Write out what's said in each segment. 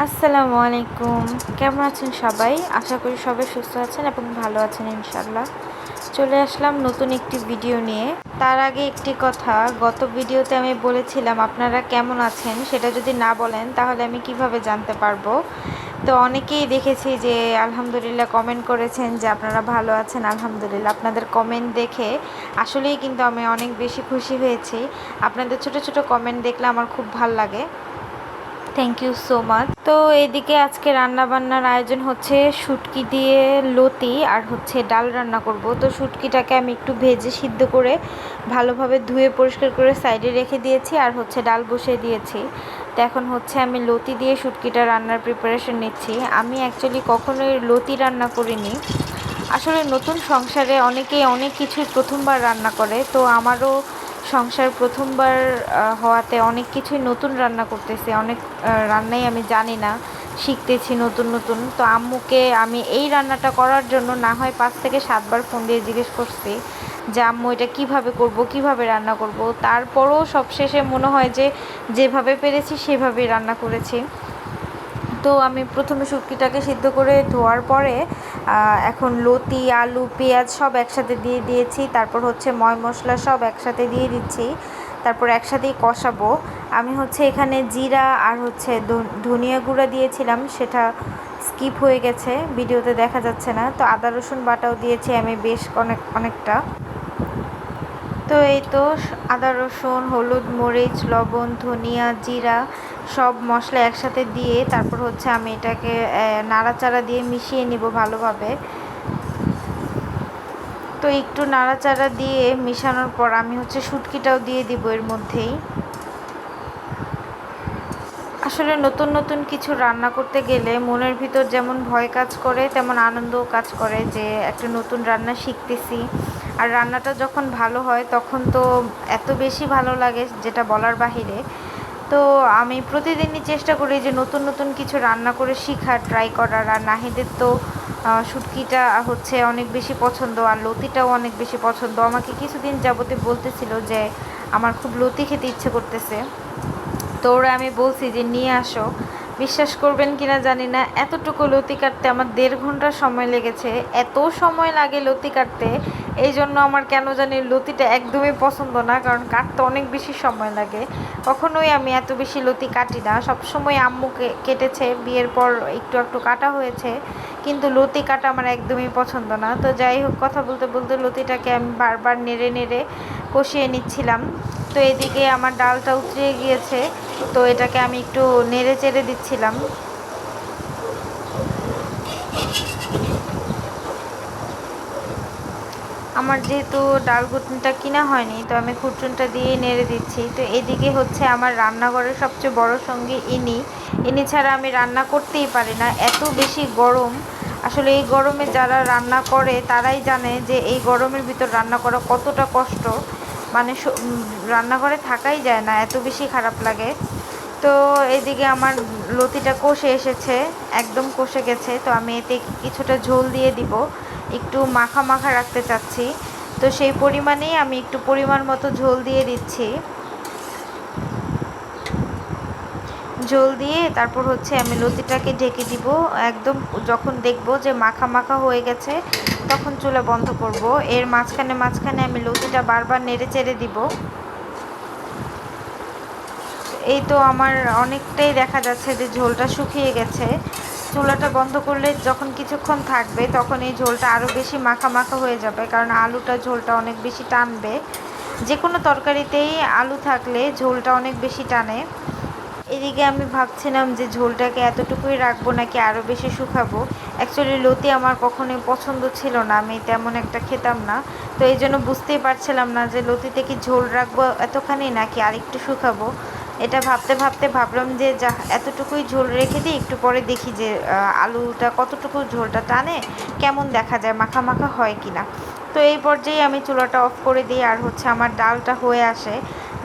আসসালামু আলাইকুম। কেমন আছেন সবাই? আশা করি সবাই সুস্থ আছেন এবং ভালো আছেন ইনশাআল্লাহ। চলে আসলাম নতুন একটি ভিডিও নিয়ে। তার আগে একটি কথা, গত ভিডিওতে আমি বলেছিলাম আপনারা কেমন আছেন সেটা যদি না বলেন তাহলে আমি কিভাবে জানতে পারবো। তো অনেকেই দেখেছি যে আলহামদুলিল্লাহ কমেন্ট করেছেন যে আপনারা ভালো আছেন আলহামদুলিল্লাহ। আপনাদের কমেন্ট দেখে আসলেই কিন্তু আমি অনেক বেশি খুশি হয়েছি। আপনাদের ছোট ছোট কমেন্ট দেখলে আমার খুব ভালো লাগে। Thank you so much. তো এদিকে আজকে রান্না বান্নার আয়োজন হচ্ছে শুটকি দিয়ে লতি আর হচ্ছে ডাল রান্না করব। তো শুটকিটাকে আমি একটু ভেজে সিদ্ধ করে ভালোভাবে ধুয়ে পরিষ্কার করে সাইডে রেখে দিয়েছি আর হচ্ছে ডাল বসিয়ে দিয়েছি। তো এখন হচ্ছে আমি লতি দিয়ে শুটকিটা রান্নার প্রিপারেশন নিচ্ছি। আমি অ্যাকচুয়ালি কখনোই লতি রান্না করিনি। আসলে নতুন সংসারে অনেকেই অনেক কিছুই প্রথমবার রান্না করে, তো আমারও সংসার প্রথমবার হওয়াতে অনেক কিছুই নতুন রান্না করতেছি। অনেক রান্নাই আমি জানি না, শিখতেছি নতুন নতুন। তো আম্মুকে আমি এই রান্নাটা করার জন্য না হয় 5 থেকে 7 বার ফোন দিয়ে জিজ্ঞেস করছি যে আম্মু এটা কীভাবে করব, কীভাবে রান্না করব। তারপরও সবশেষে মনে হয় যে যেভাবে পেরেছি সেভাবেই রান্না করেছি। তো আমি প্রথমে শুটকিটাকে সিদ্ধ করে ধোয়ার পরে এখন লতি, আলু, পেঁয়াজ সব একসাথে দিয়ে দিয়েছি। তারপর হচ্ছে ময় মশলা সব একসাথে দিয়ে দিচ্ছি। তারপর একসাথেই কষাবো। আমি হচ্ছে এখানে জিরা আর হচ্ছে ধনিয়া গুঁড়া দিয়েছিলাম, সেটা স্কিপ হয়ে গেছে, ভিডিওতে দেখা যাচ্ছে না। তো আদা রসুন বাটাও দিয়েছি আমি বেশ অনেকটা। তো এই তো আদা রসুন, হলুদ, মরিচ, লবণ, ধনিয়া, জিরা সব মশলা একসাথে দিয়ে তারপর হচ্ছে আমি এটাকে নাড়াচাড়া দিয়ে মিশিয়ে নিব ভালোভাবে। তো একটু নাড়াচাড়া দিয়ে মিশানোর পর আমি হচ্ছে শুটকিটাও দিয়ে দিব এর মধ্যেই। আসলে নতুন নতুন কিছু রান্না করতে গেলে মনের ভিতর যেমন ভয় কাজ করে তেমন আনন্দও কাজ করে যে একটা নতুন রান্না শিখতেছি। আর রান্নাটা যখন ভালো হয় তখন তো এত বেশি ভালো লাগে যেটা বলার বাহিরে। তো আমি প্রতিদিনই চেষ্টা করি যে নতুন নতুন কিছু রান্না করে শেখার, ট্রাই করার। আর নাহিদের তো শুটকিটা হচ্ছে অনেক বেশি পছন্দ আর লতিটাও অনেক বেশি পছন্দ। আমাকে কিছুদিন যাবতে বলতেছিল যে আমার খুব লতি খেতে ইচ্ছে করতেছে। তো ওরা আমি বলছি যে নিয়ে আসো। বিশ্বাস করবেন কিনা জানি না, এতটুকু লতি কাটতে আমার 1.5 ঘন্টা সময় লেগেছে। এত সময় লাগে লতি কাটতে, এই জন্য আমার কেন জানি লতিটা একদমই পছন্দ না, কারণ কাটতে অনেক বেশি সময় লাগে। কখনোই আমি এত বেশি লতি কাটি না, সবসময় আম্মু কেটেছে, বিয়ের পর একটু একটু কাটা হয়েছে, কিন্তু লতি কাটা আমার একদমই পছন্দ না। তো যাই হোক, কথা বলতে বলতে লতিটাকে আমি বারবার নেড়ে নেড়ে কষিয়ে নিচ্ছিলাম। তো এদিকে আমার ডালটা উতরে গিয়েছে, তো এটাকে আমি একটু নেড়ে চেড়ে দিচ্ছিলাম। আমার যেহেতু ডাল ঘুটনিটা কিনা হয়নি, তো আমি ঘুটনিটা দিয়েই নেড়ে দিচ্ছি। তো এদিকে হচ্ছে আমার রান্নাঘরের সবচেয়ে বড় সঙ্গী ইনি ছাড়া আমি রান্না করতেই পারি না, এত বেশি গরম। আসলে এই গরমে যারা রান্না করে তারাই জানে যে এই গরমের ভিতর রান্না করা কতটা কষ্ট। মানে রান্নাঘরে থাকাই যায় না, এত বেশি খারাপ লাগে। তো এদিকে আমার লতিটা কষে এসেছে, একদম কষে গেছে। তো আমি এতে কিছুটা ঝোল দিয়ে দিব, একটু মাখা মাখা রাখতে চাচ্ছি। তো সেই পরিমাণেই আমি একটু পরিমাণ মতো ঝোল দিয়ে দিচ্ছি। ঝোল দিয়ে তারপর হচ্ছে আমি লতিটাকে ঢেকে দিব। একদম যখন দেখব যে মাখা মাখা হয়ে গেছে তখন চুলা বন্ধ করব। এর মাঝখানে মাঝখানে আমি লতিটা বারবার নেড়ে চেড়ে দিব। এই তো আমার অনেকটাই দেখা যাচ্ছে যে ঝোলটা শুকিয়ে গেছে। চুলাটা বন্ধ করলে যখন কিছুক্ষণ থাকবে তখন এই ঝোলটা আরও বেশি মাখা মাখা হয়ে যাবে, কারণ আলুটা ঝোলটা অনেক বেশি টানবে। যে কোনো তরকারিতেই আলু থাকলে ঝোলটা অনেক বেশি টানে। এদিকে আমি ভাবছিলাম যে ঝোলটাকে এতটুকুই রাখবো নাকি আরও বেশি শুকাবো। অ্যাকচুয়ালি লতি আমার কখনোই পছন্দ ছিল না, আমি তেমন একটা খেতাম না। তো এই জন্য বুঝতেই পারছিলাম না যে লতিতে কি ঝোল রাখবো এতখানি নাকি আরেকটু শুকাবো। এটা ভাবতে ভাবতে ভাবলাম যে যা এতটুকুই ঝোল রেখে দিই, একটু পরে দেখি যে আলুটা কতটুকু ঝোলটা টানে, কেমন দেখা যায়, মাখা মাখা হয় কি না। তো এই পর্যায়ে আমি চুলাটা অফ করে দিই আর হচ্ছে আমার ডালটা হয়ে আসে।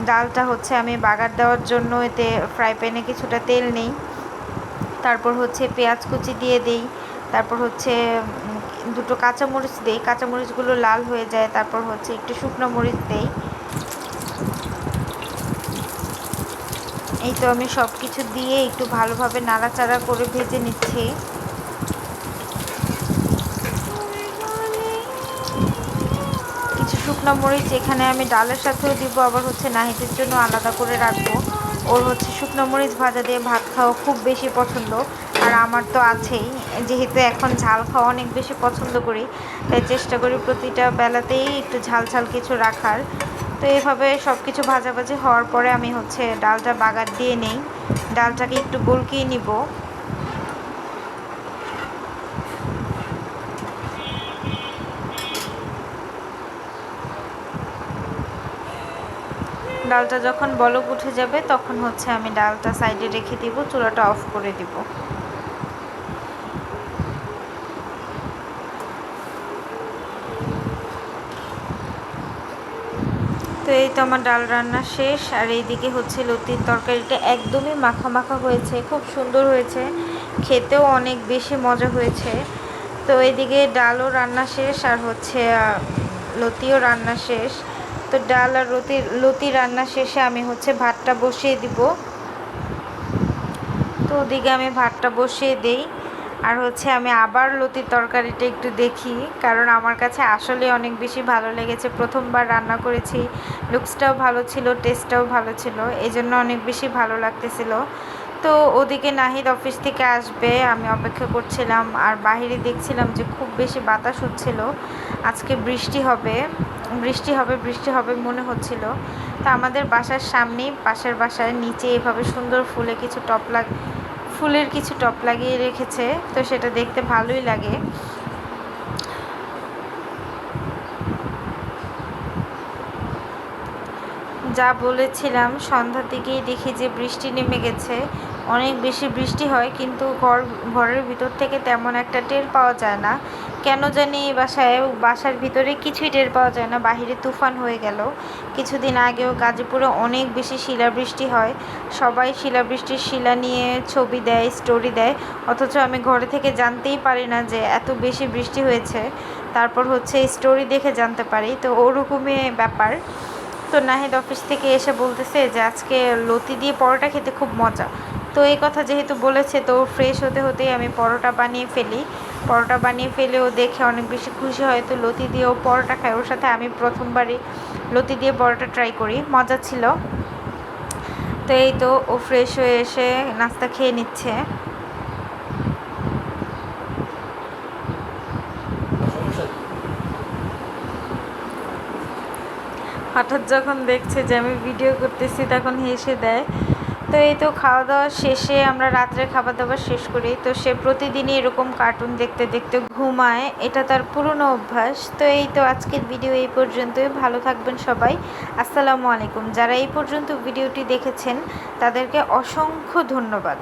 ডালটা হচ্ছে আমি বাগার দেওয়ার জন্য এতে ফ্রাই প্যানে কিছুটা তেল নিই, তারপর হচ্ছে পেঁয়াজ কুচি দিয়ে দিই, তারপর হচ্ছে দুটো কাঁচামরিচ দিই, কাঁচামরিচগুলো লাল হয়ে যায়, তারপর হচ্ছে একটু শুকনো মরিচ দিই। এই তো আমি সব কিছু দিয়ে একটু ভালোভাবে নাড়াচাড়া করে ভেজে নিচ্ছি। কিছু শুকনো মরিচ এখানে আমি ডালের সাথেও দিব, আবার হচ্ছে নাহিদের জন্য আলাদা করে রাখবো। ওর হচ্ছে শুকনো মরিচ ভাজা দিয়ে ভাত খাওয়া খুব বেশি পছন্দ, আর আমার তো আছেই। যেহেতু এখন ঝাল খাওয়া অনেক বেশি পছন্দ করি, তাই চেষ্টা করি প্রতিটা বেলাতেই একটু ঝাল ঝাল কিছু রাখার। তো এভাবে সব কিছু ভাজাভাজি হওয়ার পরে আমি হচ্ছে ডালটা বাগার দিয়ে নেই, ডালটাকে একটু বলকিয়ে নিব। ডালটা যখন বলক উঠে যাবে তখন হচ্ছে আমি ডালটা সাইডে রেখে দিব, চুলাটা অফ করে দিব। তো এই তো আমার ডাল রান্না শেষ, আর এইদিকে হচ্ছে লতির তরকারিটা একদমই মাখা মাখা হয়েছে, খুব সুন্দর হয়েছে, খেতেও অনেক বেশি মজা হয়েছে। তো এইদিকে ডালও রান্না শেষ, আর হচ্ছে লতিও রান্না শেষ। তো ডাল আর লতি রান্না শেষে আমি হচ্ছে ভাতটা বসিয়ে দিব। তো ওদিকে আমি ভাতটা বসিয়ে দিই, আর হচ্ছে আমি আবার লতির তরকারিটা একটু দেখি, কারণ আমার কাছে আসলে অনেক বেশি ভালো লেগেছে। প্রথমবার রান্না করেছি, লুকসটাও ভালো ছিল, টেস্টটাও ভালো ছিল, এই জন্য অনেক বেশি ভালো লাগতেছিল। তো ওদিকে নাহিদ অফিস থেকে আসবে, আমি অপেক্ষা করছিলাম, আর বাহিরে দেখছিলাম যে খুব বেশি বাতাস হচ্ছিল, আজকে বৃষ্টি হবে বৃষ্টি হবে বৃষ্টি হবে মনে হচ্ছিল। তো আমাদের বাসার সামনেই পাশের বাসার নিচে এভাবে সুন্দর ফুলের কিছু টপ লাগিয়ে রেখেছে, তো সেটা দেখতে ভালোই লাগে। যা বলেছিলাম, সন্ধ্যার দিকেই দেখি যে বৃষ্টি নেমে গেছে, অনেক বেশি বৃষ্টি হয়, কিন্তু ঘরের ভিতর থেকে তেমন একটা টের পাওয়া যায় না, কেন জানি বাসার ভিতরে কিছুই টের পাওয়া যায় না। বাহিরে তুফান হয়ে গেল কিছুদিন আগেও, গাজীপুরে অনেক বেশি শিলাবৃষ্টি হয়, সবাই শিলাবৃষ্টির শিলা নিয়ে ছবি দেয়, স্টোরি দেয়, অথচ আমি ঘরে থেকে জানতেই পারি না যে এত বেশি বৃষ্টি হয়েছে, তারপর হচ্ছে স্টোরি দেখে জানতে পারি। তো ওরকমই ব্যাপার। তো নাহিদ অফিস থেকে এসে বলতেছে যে আজকে লতি দিয়ে পরোটা খেতে খুব মজা। তো এই কথা যেহেতু বলেছে, তো ফ্রেশ হতে হতেই আমি পরোটা বানিয়ে ফেলে ও দেখে অনেক বেশি খুশি হয়। তো লতি দিয়েও পরোটা খায়, ওর সাথে আমি প্রথমবারই লতি দিয়ে পরোটা ট্রাই করি, মজা ছিল। তো এই তো ও ফ্রেশ হয়ে এসে নাস্তা খেয়ে নিচ্ছে। হঠাৎ যখন দেখছে যে আমি ভিডিও করতেছি তখন হেসে দেয়। তো এই তো খাওয়া দাওয়া শেষে আমরা রাত্রে খাবার দাবার শেষ করি। তো সে প্রতিদিনই এরকম কার্টুন দেখতে দেখতে ঘুমায়, এটা তার পুরনো অভ্যাস। তো এই তো আজকের ভিডিও এই পর্যন্তই, ভালো থাকবেন সবাই। আসসালামু আলাইকুম। যারা এই পর্যন্ত ভিডিওটি দেখেছেন তাদেরকে অসংখ্য ধন্যবাদ।